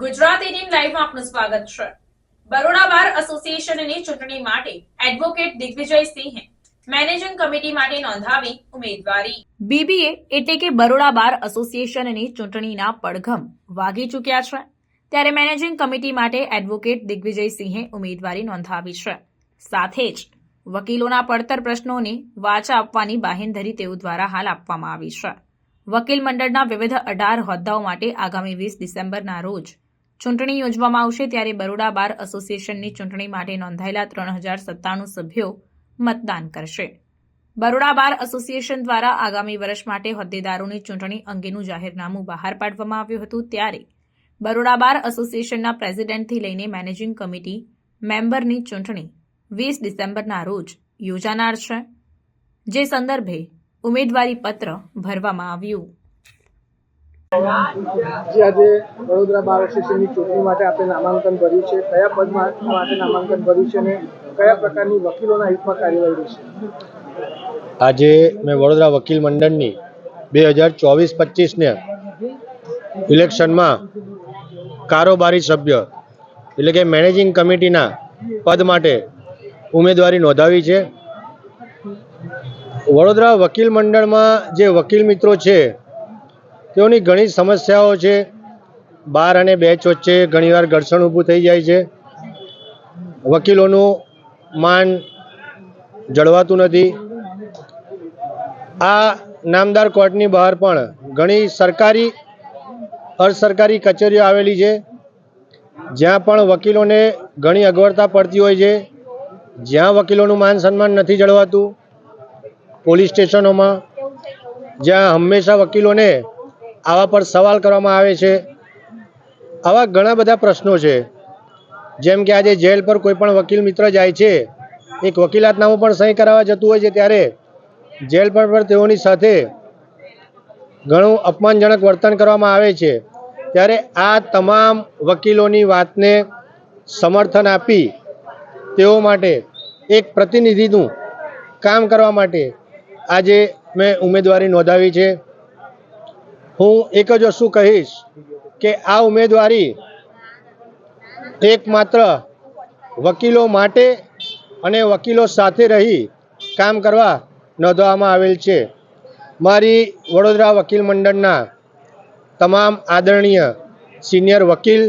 ગુજરાત 18 લાઈવમાં આપનું સ્વાગત છે। બરોડા બાર એસોસિએશનની ચૂંટણી માટે એડવોકેટ દિગ્વિજયસિંહે મેનેજિંગ કમિટી માટે નોંધાવી ઉમેદવારી। બીબીએ એટલે કે બરોડા બાર એસોસિએશનની ચૂંટણીના પડઘમ વાગી ચૂક્યા છે, ત્યારે મેનેજિંગ કમિટી માટે એડવોકેટ દિગ્વિજયસિંહે ઉમેદવારી નોંધાવી છે। સાથે જ વકીલોના પડતર પ્રશ્નોની વાચા આપવાની બાહેંધરી તેઓ દ્વારા હાલ આપવામાં આવી છે। વકીલ મંડળના વિવિધ 18 હોદ્દાઓ માટે આગામી 20 ડિસેમ્બરના રોજ ચૂંટણી યોજવામાં આવશે, ત્યારે બરોડા બાર એસોસિએશનની ચૂંટણી માટે નોંધાયેલા 3097 સભ્યો મતદાન કરશે। બરોડા બાર એસોસિએશન દ્વારા આગામી વર્ષ માટે હોદ્દેદારોની ચૂંટણી અંગેનું જાહેરનામું બહાર પાડવામાં આવ્યું હતું, ત્યારે બરોડા બાર એસોસિએશનના પ્રેસિડેન્ટથી લઈને મેનેજિંગ કમિટી મેમ્બરની ચૂંટણી 20 ડિસેમ્બરના રોજ યોજાનાર છે, જે સંદર્ભે ઉમેદવારી પત્ર ભરવામાં આવ્યું। આજે વડોદરા બાર એસોસિએશનની ચૂંટણી માટે આપણે નામાંકન ભર્યું છે, કયા પદ માટે નામાંકન ભર્યું છે અને કયા પ્રકારની વકીલોના હિતમાં કાર્યવાહી રહેશે? આજે મેં વડોદરા વકીલ મંડળની 2024-25 ઇલેક્શનમાં કારોબારી સભ્ય એટલે કે મેનેજિંગ કમિટીના પદ માટે ઉમેદવારી નોંધાવી છે। વડોદરા વકીલ મંડળમાં જે વકીલ મિત્રો છે તેઓની ઘણી સમસ્યાઓ છે। બાર અને બેચ વચ્ચે ઘણીવાર ઘર્ષણ ઊભું થઈ જાય છે, વકીલોનું માન જળવાતું નથી। આ નામદાર કોર્ટની બહાર પણ ઘણી સરકારી અસરકારી કચેરીઓ આવેલી છે, જ્યાં પણ વકીલોને ઘણી અગવડતા પડતી હોય છે, જ્યાં વકીલોનું માન સન્માન નથી જળવાતું। પોલીસ સ્ટેશનોમાં જ્યાં હંમેશા વકીલોને આવા પર સવાલ કરવામાં આવે છે। આવા ઘણા બધા પ્રશ્નો છે, જેમ કે આજે જેલ પર કોઈ પણ વકીલ મિત્ર જાય છે, એક વકીલાતનામું પણ સહી કરાવવા જતું હોય છે, ત્યારે જેલ પર તેઓની સાથે ઘણું અપમાનજનક વર્તન કરવામાં આવે છે। ત્યારે આ તમામ વકીલોની વાતને સમર્થન આપી તેઓ માટે એક પ્રતિનિધિનું કામ કરવા માટે આજે મેં ઉમેદવારી નોંધાવી છે। હું એક જ વસ્તુ કહીશ કે આ ઉમેદવારી એકમાત્ર વકીલો માટે અને વકીલો સાથે રહી કામ કરવા નોંધવામાં આવેલ છે। મારી વડોદરા વકીલ મંડળના તમામ આદરણીય સિનિયર વકીલ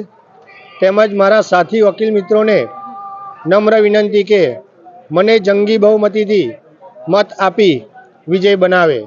તેમજ મારા સાથી વકીલ મિત્રોને નમ્ર વિનંતી કે મને જંગી બહુમતીથી મત આપી વિજય બનાવે।